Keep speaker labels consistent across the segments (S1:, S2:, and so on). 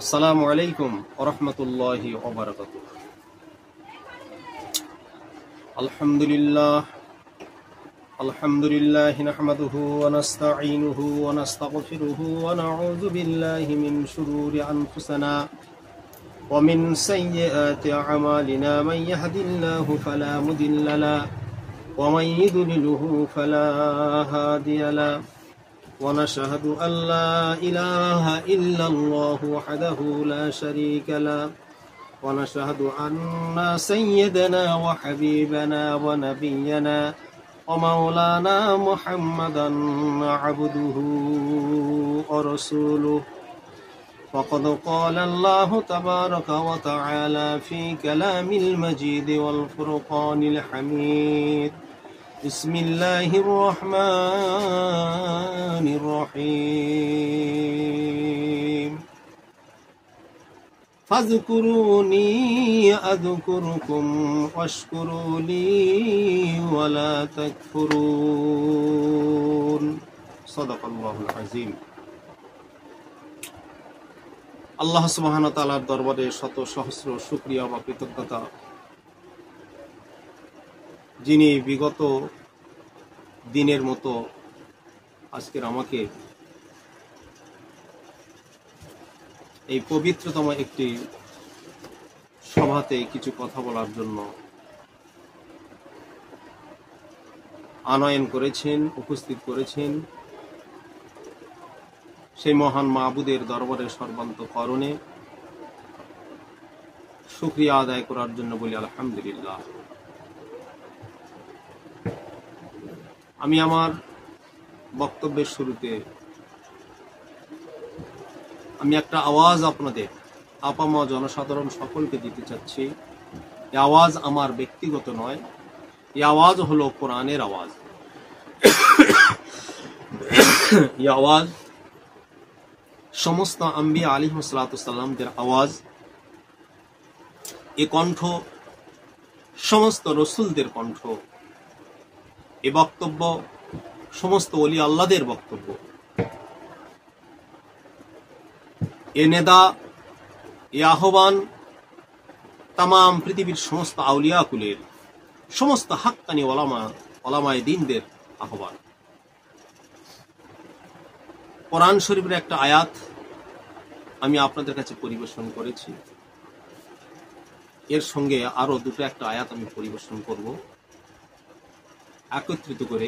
S1: আসসালামু আলাইকুম ওয়া রাহমাতুল্লাহি ওয়া বারাকাতুহু। আলহামদুলিল্লাহ নাহমাদুহু ওয়া নাস্তাঈনুহু ওয়া নাস্তাগফিরুহু ওয়া নাউযু বিল্লাহি মিন শুরুরি আনফুসিনা ওয়া মিন সাইয়্যাতি আমালিনা মান ইয়াহদিল্লাহু ফালা মুদিল্লা লাহু ওয়া মান ইউদ্লিলহু ফালা হাদিয়া লাহু ونشهد أن لا إله إلا الله وحده لا شريك له ونشهد أن سيدنا وحبيبنا ونبينا ومولانا محمدا عبده ورسوله فقد قال الله تبارك وتعالى في كلام المجيد والفرقان الحميد بسم الله الرحمن الرحيم فاذكروني أذكركم واشكروا لي ولا تكفرون صدق الله العظيم। আল্লাহ সুবহানাহু ওয়া তাআলার দরবারে শত সহস্র শুকরিয়া ও কৃতজ্ঞতা, যিনি বিগত দিনের মতো আজকের আমাকে এই পবিত্রতম একটি সভাতে কিছু কথা বলার জন্য আনয়ন করেছেন, উপস্থিত করেছেন। সেই মহান মাবুদের দরবারে সর্বান্তঃকরণে শুকরিয়া আদায় করার জন্য বলি আলহামদুলিল্লাহ। আমি আমার বক্তব্যের শুরুতে আমি একটা আওয়াজ আপনাদের আপামর জনসাধারণ সকলকে দিতে চাচ্ছি। এই আওয়াজ আমার ব্যক্তিগত নয়, এই আওয়াজ হলো কোরআনের আওয়াজ। এই আওয়াজ সমস্ত আম্বিয়া আলাইহিস সালাতু ওয়াস সালামদের আওয়াজ। এই কণ্ঠ সমস্ত রাসূলদের কণ্ঠ। এই বক্তব্য সমস্ত ওলি আল্লাহদের বক্তব্য। এ নেদা, এ আহ্বান তাম পৃথিবীর সমস্ত আউলিয়া কুলের, সমস্ত হাক্কানি ওলামায়ে দ্বীনদের আহ্বান। কোরআন শরীফের একটা আয়াত আমি আপনাদের কাছে পরিবেশন করেছি, এর সঙ্গে আরো দুটো একটা আয়াত আমি পরিবেশন করব। একত্রিত করে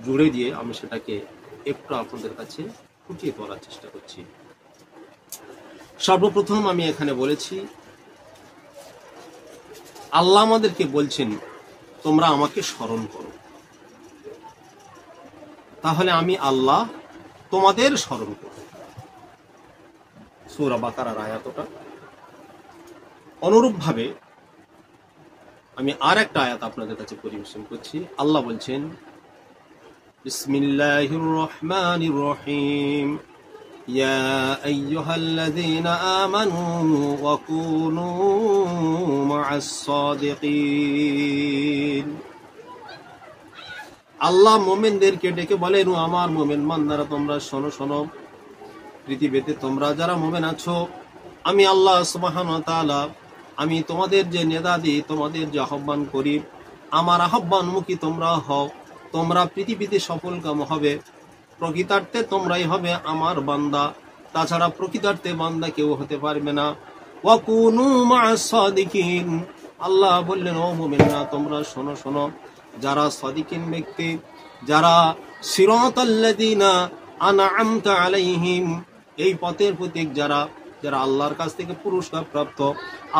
S1: জুড়ে দিয়ে আমি সেটাকে একটু আপনাদের কাছে ফুটিয়ে তোলার চেষ্টা করছি। সর্বপ্রথম আমি এখানে বলেছি, আল্লাহ আমাদেরকে বলছেন তোমরা আমাকে স্মরণ করো, তাহলে আমি আল্লাহ তোমাদের স্মরণ করব। সূরা বাকারার আয়াতটা। অনুরূপ ভাবে আমি আর একটা আয়াত আপনাদের কাছে পরিবেশন করছি। আল্লাহ বলছেন, বিসমিল্লাহির রহমানির রহিম, ইয়া আইয়ুহাল্লাযীনা আমানু ওয়া কুনু মা'আস সাদিকিন। আল্লাহ মুমিনদেরকে ডেকে বলেন, ও আমার মুমিন বান্দারা, তোমরা শোনো শোনো, পৃথিবীতে তোমরা যারা মুমিন আছো, আমি আল্লাহ সুবহানাহু ওয়া তাআলা আমি তোমাদের যে নেদা দিই, তোমাদের যে আহ্বান করি, আমার আহ্বানমুখী তোমরা হও। তোমরা পৃথিবীতে সফল কাম হবে, প্রকৃতার্থে তোমরাই হবে আমার বান্দা, তাছাড়া প্রকৃতার্থে বান্দা কেউ হতে পারবে না। ওয়া কুনু মা'আস সাদিকিন। আল্লাহ বললেন, ও মুমিনরা তোমরা শোনো শোনো, যারা সাদিকিন ব্যক্তি, যারা সিরাতাল্লাযীনা আন'আমতা আলাইহিম, এই পথের প্রতীক যারা যারা আল্লাহর কাছ থেকে পুরস্কার প্রাপ্ত,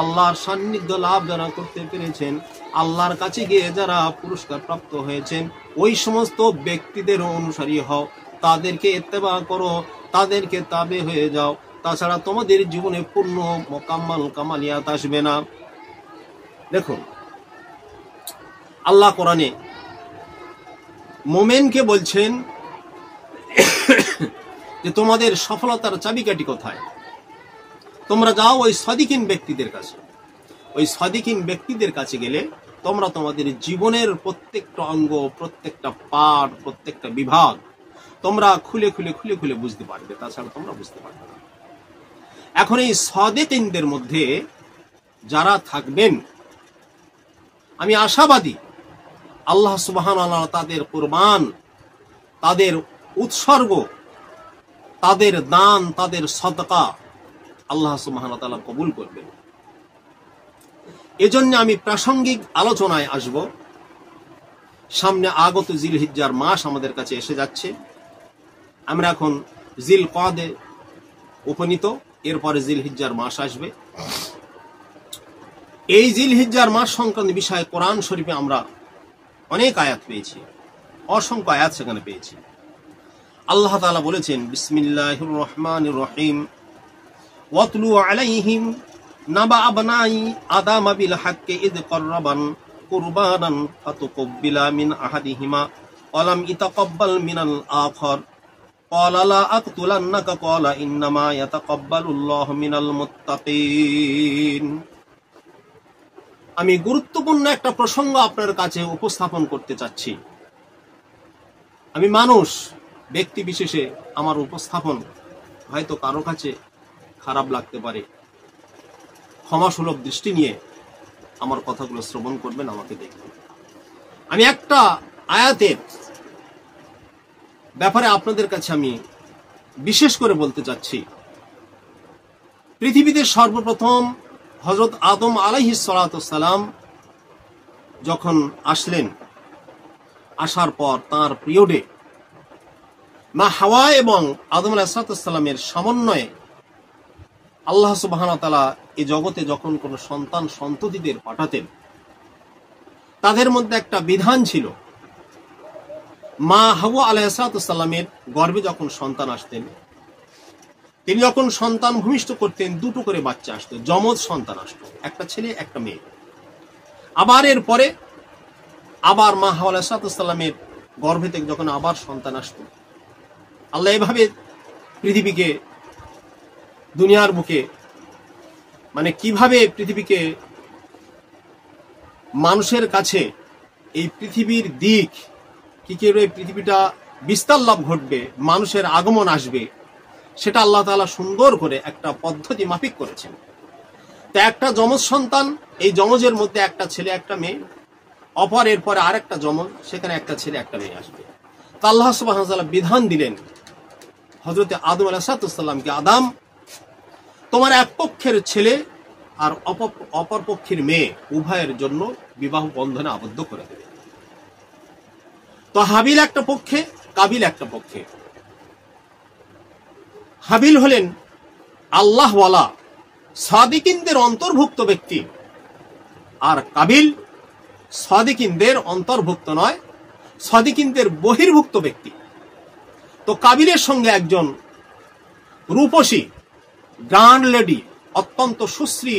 S1: আল্লাহর সান্নিধ্য লাভ যারা করতে পেরেছেন, আল্লাহর কাছে গিয়ে যারা পুরস্কার প্রাপ্ত হয়েছেন, ওই সমস্ত ব্যক্তিদের অনুসারী হও, তাদেরকে ইত্তেবা করো, তাদেরকে তাবে হয়ে যাও। তাছাড়া তোমাদের জীবনে পূর্ণ মোকাম্মাল কামালিয়াত আসবে না। দেখুন, আল্লাহ কোরআনে মুমিনকে বলছেন যে তোমাদের সফলতার চাবিকাঠি কোথায়? তোমরা যাও ওই সাদিকিন ব্যক্তিদের কাছে। ওই সাদিকিন ব্যক্তিদের কাছে গেলে তোমরা তোমাদের জীবনের প্রত্যেকটা অঙ্গ, প্রত্যেকটা পার্ট, প্রত্যেকটা বিভাগ তোমরা খুলে খুলে বুঝতে পারবে, তাছাড়া তোমরা বুঝতে পারবে না। এখন এই সাদিকিনদের মধ্যে যারা থাকবেন, আমি আশাবাদী আল্লাহ সুবহানাহু ওয়া তাআলা তাদের কুরবান, তাদের উৎসর্গ, তাদের দান, তাদের সদকা আল্লাহ সুবহানাহু ওয়া তাআলা কবুল করবেন। এজন্য আমি প্রাসঙ্গিক আলোচনায় আসব। সামনে আগত জিলহিজ্জার মাস আমাদের কাছে এসে যাচ্ছে। আমরা এখন জিলকদে উপনীত, এরপরে জিলহিজ্জার মাস আসবে। এই জিলহিজ্জার মাস সংক্রান্ত বিষয়ে কোরআন শরীফে আমরা অনেক আয়াত পেয়েছি, অসংখ্য আয়াত সেখানে পেয়েছি। আল্লাহ তাআলা বলেছেন, বিসমিল্লাহির রহমানির রহিম, ওয়াতলু আলাইহিম নাবা আবনাই আদাম বিল হাক্কি ইয কররাবান কুরবানান ফাতুকব্বিলা মিন আহাদিহিমা ওয়া লাম ইতাকাব্বাল মিনাল আখার ক্বালা লা আকতুলান্নাকা ক্বালা ইন্নামা ইয়াতাকাব্বালুল্লাহু মিনাল মুত্তাকিন। আমি গুরুত্বপূর্ণ একটা প্রসঙ্গ আপনার কাছে উপস্থাপন করতে চাচ্ছি। আমি মানুষ, ব্যক্তি বিশেষে আমার উপস্থাপন হয়তো কারো কাছে খারাপ লাগতে পারে। ক্ষমাসুলভ দৃষ্টি নিয়ে আমার কথাগুলো শ্রবণ করবেন, আমাকে দেখবেন। আমি একটা আয়াতের ব্যাপারে আপনাদের কাছে আমি বিশেষ করে বলতে চাচ্ছি। পৃথিবীতে সর্বপ্রথম হযরত আদম আলাইহিস সালাতু ওয়াস সালাম যখন আসলেন, আসার পর তার পিরিয়ডে মা হাওয়া এবং আদম আলাইহিস সালাতু ওয়াস সালামের সমন্বয়ে আল্লাহ সুবহানাহু ওয়া তাআলা এই জগতে যখন কোনো সন্তান সন্ততিদের পাঠাতেন, তাদের মধ্যে একটা বিধান ছিল। মা হাওয়া আলাইহিস সালাতু ওয়াস সালামের গর্ভে যখন সন্তান আসতেন, তিনি যখন সন্তান ভূমিষ্ঠ করতেন, দুটো করে বাচ্চা আসতো, যমজ সন্তান আসতো, একটা ছেলে একটা মেয়ে। আবার এর পরে আবার মা হাওয়া আলাইহিস সালাতু ওয়াস সালামের গর্ভে থেকে যখন আবার সন্তান আসতো, আল্লাহ এভাবে পৃথিবীকে, দুনিয়ার বুকে, মানে কিভাবে পৃথিবীকে মানুষের কাছে এই পৃথিবীর দিক, কি করে পৃথিবীটা বিস্তার লাভ ঘটবে, মানুষের আগমন আসবে, সেটা আল্লাহ তাআলা সুন্দর করে একটা পদ্ধতি মাফিক করেছেন। তো একটা যমজ সন্তান, এই যমজের মধ্যে একটা ছেলে একটা মেয়ে, অপর এরপরে আরেকটা যমজ, সেখানে একটা ছেলে একটা মেয়ে আসবে। তো আল্লাহ সুবহানাহু ওয়া তাআলা বিধান দিলেন হযরত আদম আলাইহিস সালামকে, আদম, তোমার এক পক্ষের ছেলে আর অপর পক্ষের মেয়ে উভয়ের জন্য বিবাহ বন্ধনে আবদ্ধ করে দেবে। তো হাবিল একটা পক্ষে, কাবিল একটা পক্ষে। হাবিল হলেন আল্লাহওয়ালা সাদিকিনদের অন্তর্ভুক্ত ব্যক্তি, আর কাবিল সাদিকিনদের অন্তর্ভুক্ত নয়, সাদিকিনদের বহির্ভুক্ত ব্যক্তি। তো কাবিলের সঙ্গে একজন রূপসী গ্র্যান্ড লেডি, অত্যন্ত সুশ্রী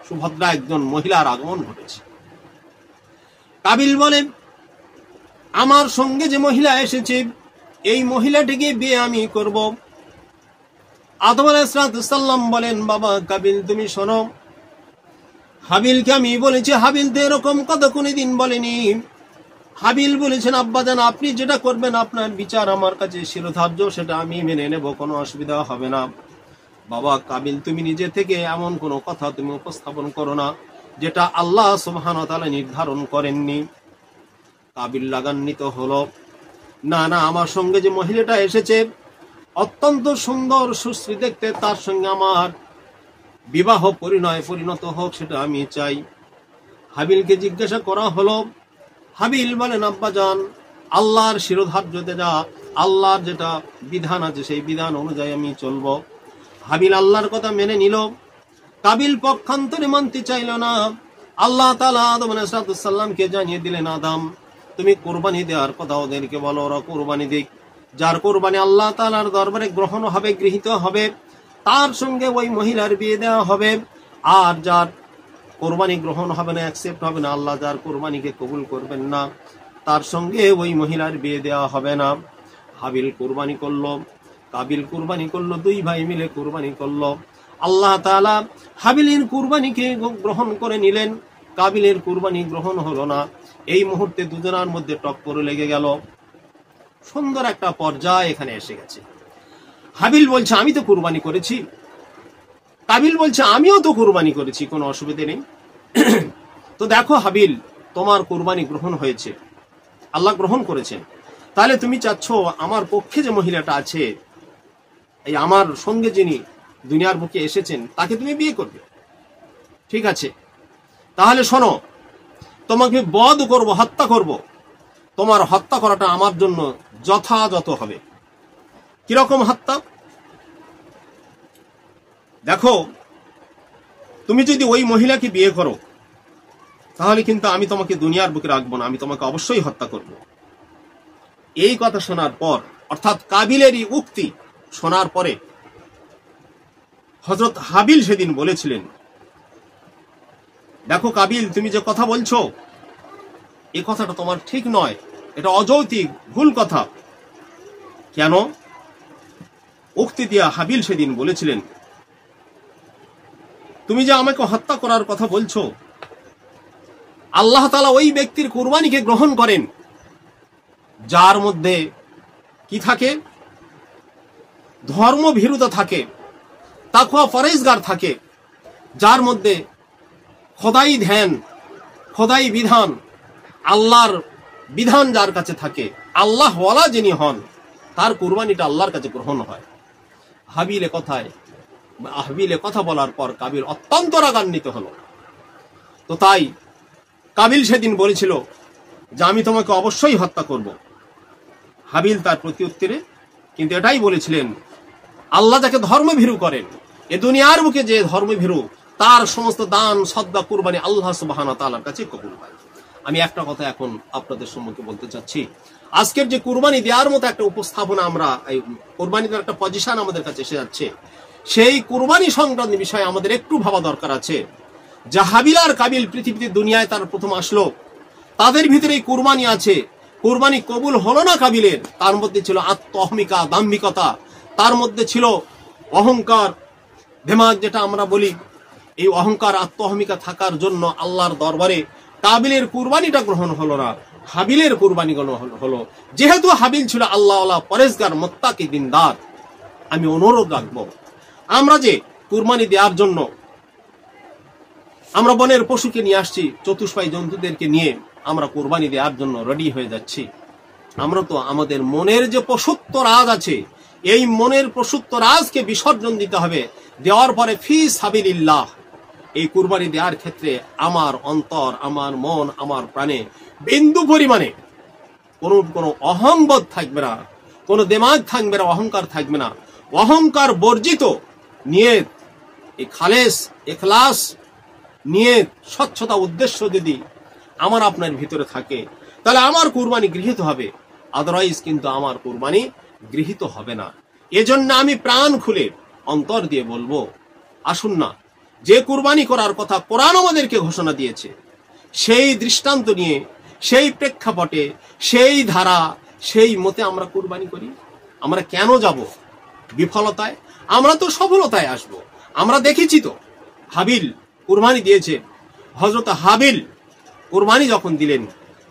S1: সুভদ্রা একজন মহিলার আগমন ঘটেছে। কাবিল বলেন, আমার সঙ্গে যে মহিলা এসেছে, এই মহিলাটিকে বিয়ে আমি করব। আদম আলাইহিস সালাম বলেন, বাবা কাবিল তুমি শোনো, হাবিলকে আমি বলেছি, হাবিল তো এরকম কথা কোনদিন বলেনি। হাবিল বলেছেন, আব্বাজান আপনি যেটা করবেন, আপনার বিচার আমার কাছে শিরোধার্য, সেটা আমি মেনে নেব, কোনো অসুবিধা হবে না। বাবা কাবিল, তুমি নিজে থেকে এমন কোনো কথা তুমি উপস্থাপন করো না যেটা আল্লাহ সুবহানাহু ওয়া তাআলা নির্ধারণ করেননি। কাবিল লাগান্বিত হলো, না না, আমার সঙ্গে যে মহিলাটা এসেছে অত্যন্ত সুন্দর সুশ্রী দেখতে, তার সঙ্গে আমার বিবাহ পরিণত হোক, সেটা আমি চাই। হাবিলকে জিজ্ঞাসা করা হলো, হাবিল বলেন, আব্বাজান আল্লাহর শিরোধার্যতে যা, আল্লাহর যেটা বিধান আছে সেই বিধান অনুযায়ী আমি চলবো। হাবিল আল্লাহর কথা মেনে নিল। কাবিল পক্ষান্তরে মানতে চাইল না। আল্লাহ তাআলা আদম আলাইহিস সালামকে জানিয়ে দিলেন, আদম তুমি কুরবানি দেওয়ার কথা ওদেরকে বলো, ওরা কুরবানি দিক। যার কুরবানি আল্লাহ তাআলার দরবারে গ্রহণ হবে, গৃহীত হবে, তার সঙ্গে ওই মহিলার বিয়ে দেওয়া হবে। আর যার কুরবানি গ্রহণ হবে না, অ্যাকসেপ্ট হবে না, আল্লাহ যার কুরবানিকে কবুল করবেন না, তার সঙ্গে ওই মহিলার বিয়ে দেওয়া হবে না। হাবিল কুরবানি করলো, কাবিল কুরবানি করলো, দুই ভাই মিলে কুরবানি করলো। আল্লাহ তাআলা হাবিলের কুরবানিকে গ্রহণ করে নিলেন, কাবিলের কুরবানি গ্রহণ হলো না। এই মুহূর্তে দুজনের মধ্যে টক্কর লেগে গেল। সুন্দর একটা পর্যায়ে এখানে এসে গেছে। হাবিল বলছে, আমি তো কুরবানি করেছি, কাবিল বলছে আমিও তো কুরবানি করেছি, কোনো অসুবিধা নেই। তো দেখো হাবিল, তোমার কুরবানি গ্রহণ হয়েছে, আল্লাহ গ্রহণ করেছেন। তাহলে তুমি চাচ্ছ আমার পক্ষে যে মহিলাটা আছে, এই আমার সঙ্গে যিনি দুনিয়ার বুকে এসেছেন, তাকে তুমি বিয়ে করবে। ঠিক আছে, তাহলে শোনো, তোমাকে বধ করব, হত্যা করব। তোমার হত্যা করাটা আমার জন্য যথাযথ হবে। কিরকম হত্যা? দেখো, তুমি যদি ওই মহিলাকে বিয়ে করো, তাহলে কিন্তু আমি তোমাকে দুনিয়ার বুকে রাখবো না, আমি তোমাকে অবশ্যই হত্যা করব। এই কথা শোনার পর, অর্থাৎ কাবিলেরই উক্তি শোনার পরে হযরত হাবিল সেদিন বলেছিলেন, দেখো কাবিল, তুমি যে কথা বলছো এই কথাটা তোমার ঠিক নয়, এটা অযৌক্তিক, ভুল কথা। কেন? উক্তি দিয়া হাবিল সেদিন বলেছিলেন, তুমি যে আমাকে হত্যা করার কথা বলছো, আল্লাহ তাআলা ওই ব্যক্তির কুরবানিকে গ্রহণ করেন যার মধ্যে কি থাকে? ধর্মভীরুতা থাকে, তাকওয়া পরহেজগার থাকে, যার মধ্যে খোদাই ধ্যান, খোদাই বিধান, আল্লাহর বিধান যার কাছে থাকে, আল্লাহ ওয়ালা যিনি হন, তার কুরবানিটা আল্লাহর কাছে গ্রহণ হয়। হাবিলে কথা বলার পর কাবিল অত্যন্ত রাগান্বিত হলো। তো তাই কাবিল সেদিন বলেছিল যে আমি তোমাকে অবশ্যই হত্যা করব। হাবিল তার প্রতি উত্তরে কিন্তু এটাই বলেছিলেন, আল্লাহ যাকে ধর্মভীরু করেন, এ দুনিয়ার বুকে যে ধর্মভীরু, তার সমস্ত দান, সদকা, কুরবানি আল্লাহ সুবহানাহু ওয়া তাআলার কাছে কবুল হয়। আমি একটা কথা এখন আপনাদের সম্মুখে বলতে চাচ্ছি, আজকের যে কুরবানি দেওয়ার মতো একটা উপস্থাপনা, আমরা এই কুরবানি দেওয়ার একটা পজিশন আমাদের কাছে এসে যাচ্ছে, সেই কুরবানি সংক্রান্ত বিষয়ে আমাদের একটু ভাবা দরকার আছে। যা হাবিল আর কাবিল পৃথিবীতে দুনিয়ায় তার প্রথম আসলো, তাদের ভিতরে এই কুরবানি আছে। কুরবানি কবুল হলো না কাবিলের, তার মধ্যে ছিল আত্মঅহমিকা, দাম্ভিকতা, তার মধ্যে ছিল অহংকার, দেমাগ যেটা আমরা বলি। এই অহংকার, আত্মঅহমিকা থাকার জন্য আল্লাহর দরবারে কাবিলের কুরবানিটা গ্রহণ হলো না, হাবিলের কুরবানি গ্রহণ হলো। যেহেতু হাবিল ছিল আল্লাহওয়ালা, পরেজগার, মুত্তাকি, দিনদার, আমি অনুরোধ রাখবো, আমরা যে কুরবানি দেওয়ার জন্য আমরা বনের পশুকে নিয়ে আসছি, চতুষ্পায়ী জন্তুদেরকে নিয়ে আমরা কুরবানি দেওয়ার জন্য রেডি হয়ে যাচ্ছি, আমরা তো আমাদের মনের যে পশুত্ব রাজ আছে, এই মনের পশুত্ব রাজকে বিসর্জন দিতে হবে। দেওয়ার পরে ফি সাবিলিল্লাহ, এই কুরবানি দেওয়ার ক্ষেত্রে আমার অন্তর, আমার মন, আমার প্রাণে বিন্দু পরিমাণে কোনো অহংবোধ থাকবে না, কোনো দেমাগ থাকবে না, অহংকার থাকবে না। অহংকার বর্জিত নিয়ত, এই খালেস ইখলাস নিয়ত, স্বচ্ছতা উদ্দেশ্য যদি আমার আপনার ভিতরে থাকে, তাহলে আমার কুরবানি গৃহীত হবে, আদারওয়াইজ কিন্তু আমার কুরবানি গৃহীত হবে না। এজন্য আমি প্রাণ খুলে অন্তর দিয়ে বলবো, আসুন না, যে কুরবানি করার কথা কোরআন আমাদেরকে ঘোষণা দিয়েছে, সেই দৃষ্টান্ত নিয়ে, সেই প্রেক্ষাপটে, সেই ধারা, সেই মতে আমরা কুরবানি করি। আমরা কেন যাব বিফলতায়? আমরা তো সফলতায় আসব। আমরা দেখেছি তো, হাবিল কুরবানি দিয়েছে, হযরত হাবিল কুরবানি যখন দিলেন,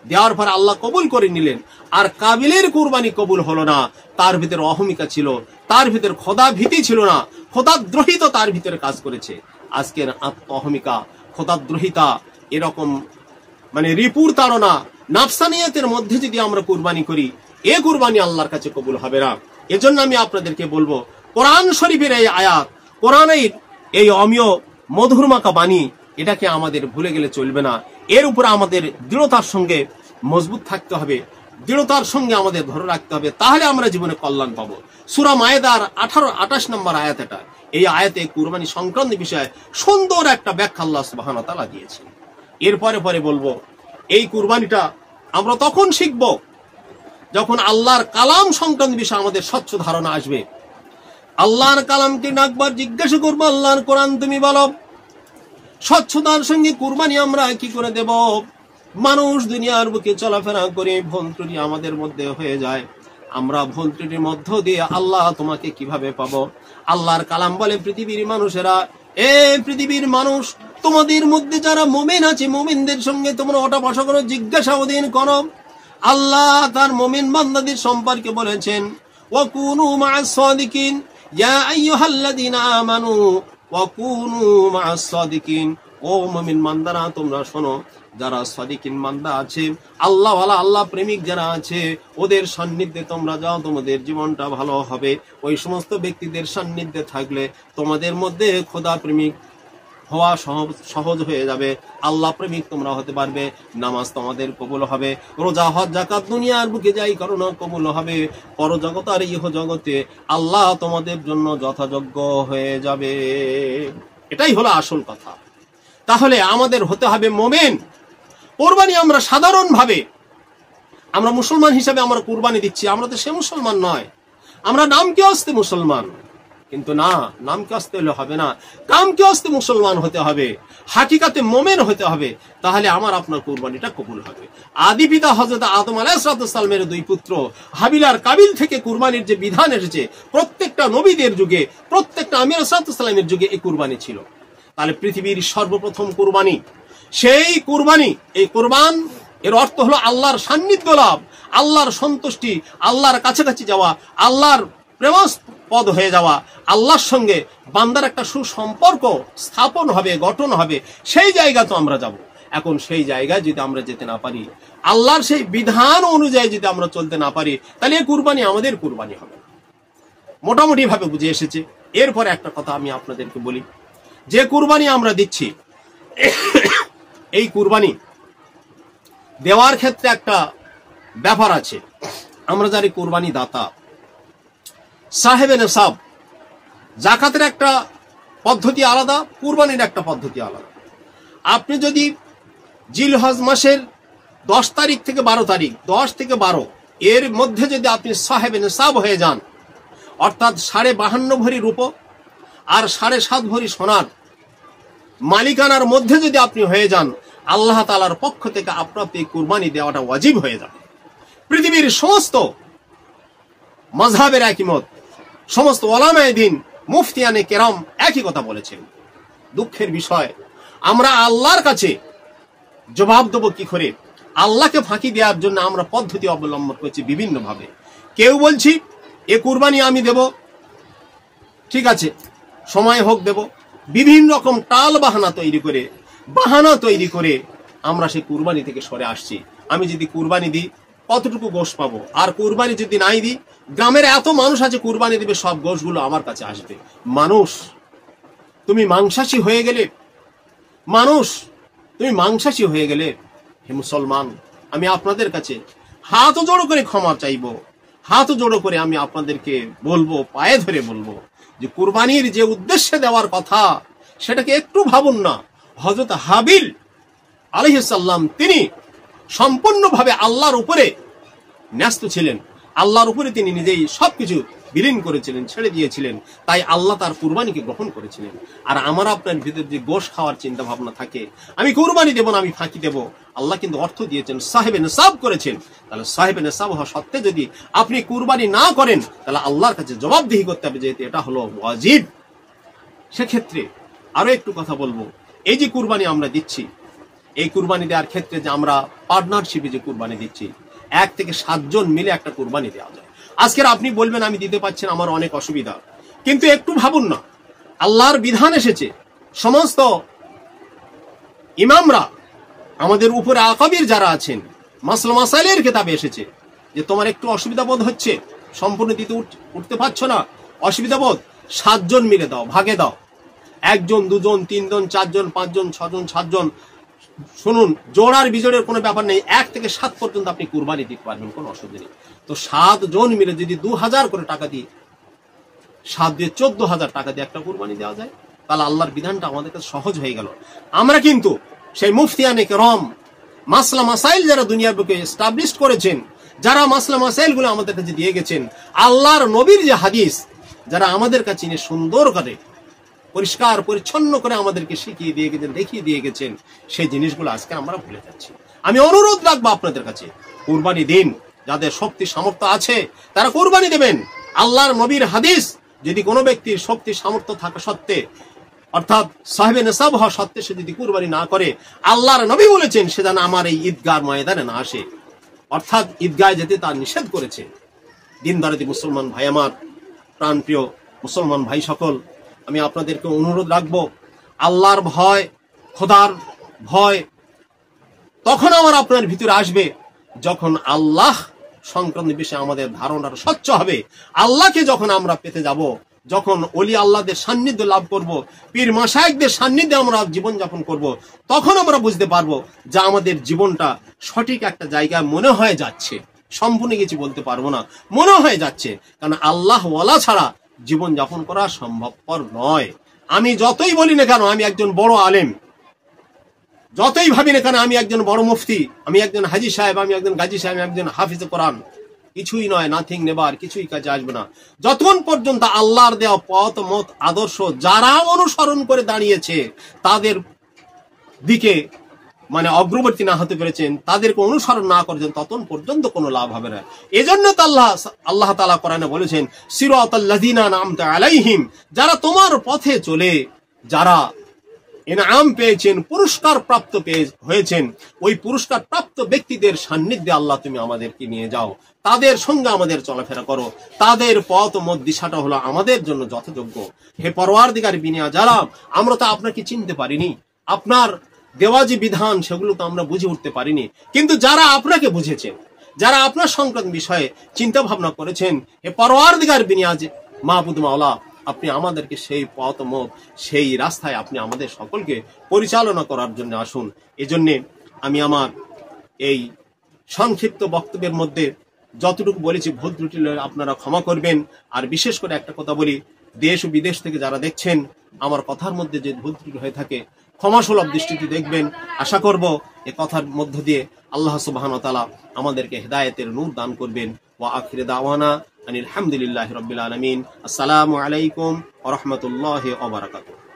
S1: দেওয়ার পর আল্লাহ কবুল করে নিলেন, আর কাবিলের কুরবানি কবুল হলো না। তার ভিতরে অহমিকা ছিল, তার ভিতরে খোদা ভীতি ছিল না, খোদাদ্রোহিত তার ভিতরে কাজ করেছে। আজকের আত্মঅহমিকা, খোদাদ্রোহিতা, এরকম রিপুর তাড়না, নাফসানিয়াতের মধ্যে যদি আমরা কুরবানি করি, এ কুরবানি আল্লাহর কাছে কবুল হবে না। এজন্য আমি আপনাদেরকে বলবো, কোরআন শরীফের এই আয়াত, কোরআনের এই অমীয় মধুরমাকা বাণী, এটাকে আমাদের ভুলে গেলে চলবে না। এর উপর আমাদের দৃঢ়তার সঙ্গে মজবুত থাকতে হবে, দৃঢ়তার সঙ্গে আমাদের ধরে রাখতে হবে, তাহলে আমরা জীবনে কল্যাণ পাবো। সূরা মায়েদার 28 নম্বর আয়াত এটা। এই আয়াতে কুরবানি সংক্রান্ত বিষয়ে সুন্দর একটা ব্যাখ্যা আল্লাহ সুবহানাহু ওয়া তাআলা দিয়েছেন। এরপরে পরে বলবো, এই কুরবানিটা আমরা তখন শিখব যখন আল্লাহর কালাম সংক্রান্ত বিষয়ে আমাদের স্বচ্ছ ধারণা আসবে। আল্লাহর কালামকে একবার জিজ্ঞাসা করবো, আল্লাহর কোরআন তুমি বলো, স্বচ্ছতার সঙ্গে কুরবানি আমরা কি করে দেব? মানুষ দুনিয়ার বুকে চলাফেরা করে ভুল ত্রুটি আমাদের মধ্যে হয়ে যায়, আমরা ভুল ত্রুটির মধ্য দিয়ে আল্লাহ তোমাকে কিভাবে পাবো? আল্লাহর কালাম বলে, পৃথিবীর মানুষেরা, এ পৃথিবীর মানুষ, তোমাদের মধ্যে যারা মুমিন আছে, মুমিনদের সঙ্গে তোমরা ওটা বসা করো, জিজ্ঞাসা ওদিন করো। আল্লাহ তার মুমিন বান্দাদের সম্পর্কে বলেছেন, ওয়াকুনু মা'আস সাদিকিন, ইয়া আইয়ুহাল্লাযীনা আমানু ওয়া কুনু মা'আস সাদিকিন। ও মুমিন বান্দারা তোমরা শোনো, যারা সাদিকিন বান্দা আছে, আল্লাহওয়ালা আল্লাহ প্রেমিক যারা আছে, ওদের সান্নিধ্যে তোমরা যাও, তোমাদের জীবনটা ভালো হবে। ওই সমস্ত ব্যক্তিদের সান্নিধ্যে থাকলে তোমাদের মধ্যে খোদা প্রেমিক হওয়া সহজ হয়ে যাবে, আল্লাহ প্রেমিক তোমরা হতে পারবে, নামাজ তোমাদের কবুল হবে, রোজা হজ যাকাত দুনিয়ার বুকে যাই করো না কবুল হবে, পরজগৎ আর ইহ জগতে আল্লাহ তোমাদের জন্য যথাযোগ্য হয়ে যাবে। এটাই হলো আসল কথা। তাহলে আমাদের হতে হবে মুমিন। কুরবানি আমরা সাধারণভাবে, আমরা মুসলমান হিসাবে আমরা কুরবানি দিচ্ছি, আমরা তো সে মুসলমান নয়, আমরা নামকে আসতে মুসলমান, কিন্তু না, নামকে আসতে হলে হবে না, কামকে আসতে মুসলমান হতে হবে, হাকিকাতে মুমিন হতে হবে, তাহলে আমার আপনার কুরবানিটা কবুল হবে। আদি পিতা হযরত আদম আলাইহিস সালামের দুই পুত্র হাবিল আর কাবিল থেকে কুরবানির যে বিধান এসেছে, প্রত্যেকটা নবীদের যুগে, প্রত্যেকটা আম্বিয়া আলাইহিস সালামের যুগে এই কুরবানি ছিল। তাহলে পৃথিবীর সর্বপ্রথম কুরবানি, সেই কুরবানি, এই কুরবান এর অর্থ হলো আল্লাহর সান্নিধ্য লাভ, আল্লাহর সন্তুষ্টি, আল্লাহর কাছাকাছি যাওয়া, আল্লাহর প্রেমাস্পদ হয়ে যাওয়া, আল্লাহর সঙ্গে বান্দার একটা সুসম্পর্ক স্থাপন হবে, গঠন হবে, সেই জায়গা তো আমরা যাব। এখন সেই জায়গায় যদি আমরা যেতে না পারি, আল্লাহর সেই বিধান অনুযায়ী যদি আমরা চলতে না পারি, তাহলে এই কুরবানি আমাদের কুরবানি হবে না। মোটামুটি ভাবে বুঝে এসেছে। এরপরে একটা কথা আমি আপনাদেরকে বলি, যে কুরবানি আমরা দিচ্ছি, এই কুরবানি দেওয়ার ক্ষেত্রে একটা ব্যাপার আছে। আমরা যারা কুরবানি দাতা, সাহেবে নেসাব, জাকাতের একটা পদ্ধতি আলাদা, কুরবানির একটা পদ্ধতি আলাদা। আপনি যদি জিলহজ মাসের 10 তারিখ থেকে 12 তারিখ, 10 থেকে 12 এর মধ্যে যদি আপনি সাহেবে নেসাব হয়ে যান, অর্থাৎ 52.5 ভরি রূপো আর 7.5 ভরি সোনার মালিকানার মধ্যে যদি আপনি হয়ে যান, আল্লাহ তাআলার পক্ষ থেকে আপনার এই কুরবানি দেওয়াটা ওয়াজিব হয়ে যাবে। পৃথিবীর সমস্ত মাযহাবের একই মত, সমস্ত উলামায়ে দ্বীন, মুফতিয়ানে কেরাম একই কথা বলেছেন। দুঃখের বিষয়, আমরা আল্লাহর কাছে জবাব দেব কি করে? আল্লাহকে ফাঁকি দেওয়ার জন্য আমরা পদ্ধতি অবলম্বন করছি বিভিন্ন ভাবে। কেউ বলছি এ কুরবানি আমি দেব, ঠিক আছে, সময় হোক দেব, বিভিন্ন রকম টাল বাহানা তৈরি করে আমরা সেই কুরবানি থেকে সরে আসছি। আমি যদি কুরবানি দিই কতটুকু গোশ পাবো, আর কুরবানি যদি নাই দিই, গ্রামের এত মানুষ আছে কুরবানি দিবে, সব গোশগুলো আমার কাছে আসবে। মানুষ তুমি মাংসাশী হয়ে গেলে, হে মুসলমান, আমি আপনাদের কাছে হাত জোড়ো করে ক্ষমা চাইবো, হাত জোড়ো করে আমি আপনাদেরকে বলবো, পায়ে ধরে বলবো, যে কুরবানির যে উদ্দেশ্যে দেওয়ার কথা সেটাকে একটু ভাবুন না। হযরত হাবিল আলাইহিস সালাম তিনি সম্পূর্ণভাবে আল্লাহর উপরে ন্যস্ত ছিলেন, আল্লাহর উপরে তিনি নিজেই সবকিছু বিলীন করেছিলেন, ছেড়ে দিয়েছিলেন, তাই আল্লাহ তার কুরবানিকে গ্রহণ করেছিলেন। আর আমার আপনার ভিতরে যে গোশ খাওয়ার চিন্তা ভাবনা থাকে, আমি কুরবানি দেব না, আমি ফাঁকি দেব, আল্লাহ কিন্তু অর্থ দিয়েছেন, সাহেবে নেসাব করেছেন। তাহলে সাহেবে নেসাব হওয়া সত্ত্বে যদি আপনি কুরবানি না করেন, তাহলে আল্লাহর কাছে জবাবদিহি করতে হবে, যেহেতু এটা হলো ওয়াজিব। সেক্ষেত্রে আরো একটু কথা বলবো, এই যে কুরবানি আমরা দিচ্ছি, এই কুরবানি দেওয়ার ক্ষেত্রে যে আমরা পার্টনারশিপে যে কুরবানি দিচ্ছি, 1 থেকে 7 জন মিলে একটা কুরবানি দেওয়া যায়। আজকের আপনি বলবেন আমি দিতে পারছেন, আমার অনেক অসুবিধা, কিন্তু একটু ভাবুন না, আল্লাহর বিধান এসেছে, সমস্ত ইমামরা, আমাদের উপরে আকাবির যারা আছেন, মাসলা মাসাইলের কিতাবে এসেছে যে তোমার একটু অসুবিধা বোধ হচ্ছে, সম্পূর্ণ দিতে উঠতে পারছো না, অসুবিধা বোধ, 7 জন মিলে দাও, ভাগে দাও, 1 জন 2 জন 3 জন 4 জন 5 জন 6 জন 7 জন, শুনুন, জোড়ার বিজোড়ের কোনো ব্যাপার নেই, 1 থেকে 7 পর্যন্ত আপনি কুরবানি দিতে পারবেন, কোনো অসুবিধা নেই। তো 7 জন মিলে যদি 2000 করে টাকা দিয়ে, 7 দিয়ে 14,000 টাকা দিয়ে একটা কুরবানি দেওয়া যায়, তাহলে আল্লাহর বিধানটা আমাদের কাছে সহজ হয়ে গেল। আমরা কিন্তু সেই মুফতিয়ানে কেরাম, মাসলা মাসাইল যারা দুনিয়ার বুকে এস্টাবলিশ করেছেন, যারা মাসলা মাসাইল গুলো আমাদের কাছে দিয়ে গেছেন, আল্লাহর নবীর যে হাদিস যারা আমাদের কাছে নিয়ে সুন্দর করে পরিষ্কার পরিচ্ছন্ন করে আমাদেরকে শিখিয়ে দিয়ে গেছেন, দেখিয়ে দিয়ে গেছেন, সেই জিনিসগুলো আজকে আমরা ভুলে যাচ্ছি। আমি অনুরোধ রাখবো আপনাদের কাছে, কুরবানি দিন, যাদের শক্তি সামর্থ্য আছে তারা কুরবানি দেবেন। আল্লাহর নবীর হাদিস, যদি কোনো ব্যক্তির শক্তি সামর্থ্য থাকা সত্ত্বে, অর্থাৎ সাহেবে নেসাব হওয়া সত্ত্বে সে যদি কুরবানি না করে, আল্লাহর নবী বলেছেন সে যেন আমার এই ঈদগাহ ময়দানে না আসে, অর্থাৎ ঈদগাহে যেতে তার নিষেধ করেছে। দিনদারী মুসলমান ভাই আমার, প্রাণপ্রিয় মুসলমান ভাই সকল, আমি আপনাদেরকে অনুরোধ রাখবো, আল্লাহর ভয়, খোদার ভয় তখন আমার আপনার ভিতরে আসবে যখন আল্লাহ সংক্রান্ত বিষয়ে আমাদের ধারণাটা স্বচ্ছ হবে। আল্লাহকে যখন আমরা পেতে যাব, যখন ওলি আল্লাহদের সান্নিধ্য লাভ করব, পীর মাশায়েখদের সান্নিধ্যে আমরা জীবনযাপন করব, তখন আমরা বুঝতে পারবো যে আমাদের জীবনটা সঠিক একটা জায়গায় মনে হয়ে যাচ্ছে। সম্পূর্ণ কিছু বলতে পারবো না, মনে হয়ে যাচ্ছে, কারণ আল্লাহ ওয়ালা ছাড়া জীবনযাপন করা সম্ভবপর নয়। আমি যতই বলি না কেন আমি একজন বড় আলেম, যতই ভাবি না কেন আমি একজন বড় মুফতি, আমি একজন হাজি সাহেব, আমি একজন গাজী সাহেব, আমি একজন হাফিজ কোরআন, কিছুই নয়, নাথিং নেবার, কিছুই কাজে আসবে না যতক্ষণ পর্যন্ত আল্লাহর দেওয়া পথ মত আদর্শ যারা অনুসরণ করে দাঁড়িয়েছে তাদের দিকে মানে অগ্রবর্তী না হতে পেরেছেন, তাদেরকে অনুসরণ না করেছেন, ততক্ষণ পর্যন্ত কোনো লাভ হবে না। এজন্য তো আল্লাহ তাআলা কোরআনে বলেছেন, সিরাতাল্লাযিনা আনআমতা আলাইহিম, যারা তোমার পথে চলে, যারা ইনাম পেয়েছেন, পুরস্কার প্রাপ্ত হয়েছেন, ওই পুরস্কার প্রাপ্ত ব্যক্তিদের সান্নিধ্যে আল্লাহ তুমি আমাদেরকে নিয়ে যাও, তাদের সঙ্গে আমাদের চলাফেরা করো, তাদের পথ মত দিশাটা হলো আমাদের জন্য যথাযোগ্য। হে পরওয়ারদিগার বিনিয়া জালাম, আমরা তো আপনাকে চিনতে পারিনি, আপনার দেওয়া যে বিধান সেগুলো তো আমরা বুঝে উঠতে পারিনি, কিন্তু যারা আপনাকে বুঝেছেন, যারা আপনার সংক্রান্ত বিষয়ে চিন্তা ভাবনা করেছেন, হে পরওয়ারদিগার বিনিয়াজ মাহবুদ মাওলা, আপনি আমাদেরকে সেই পথ মত সেই রাস্তায় আপনি আমাদের সকলকে পরিচালনা করার জন্য আসুন। এজন্যে আমি আমার এই সংক্ষিপ্ত বক্তব্যের মধ্যে যতটুকু বলেছি ভুল ত্রুটি আপনারা ক্ষমা করবেন। আর বিশেষ করে একটা কথা বলি, দেশ ও বিদেশ থেকে যারা দেখছেন আমার কথার মধ্যে যে ভুল ত্রুটি হয়ে থাকে ক্ষমাসুলভ দৃষ্টিতে দেখবেন। আশা করব এ কথার মধ্য দিয়ে আল্লাহ সুবহানাহু ওয়া তাআলা আমাদেরকে হেদায়েতের নূর দান করবেন। ওয়া আখিরু দাওয়ানা আলহামদুলিল্লাহি রাব্বিল আলামিন। আসসালামু আলাইকুম ওয়া রাহমাতুল্লাহি ওয়া বারাকাতুহু।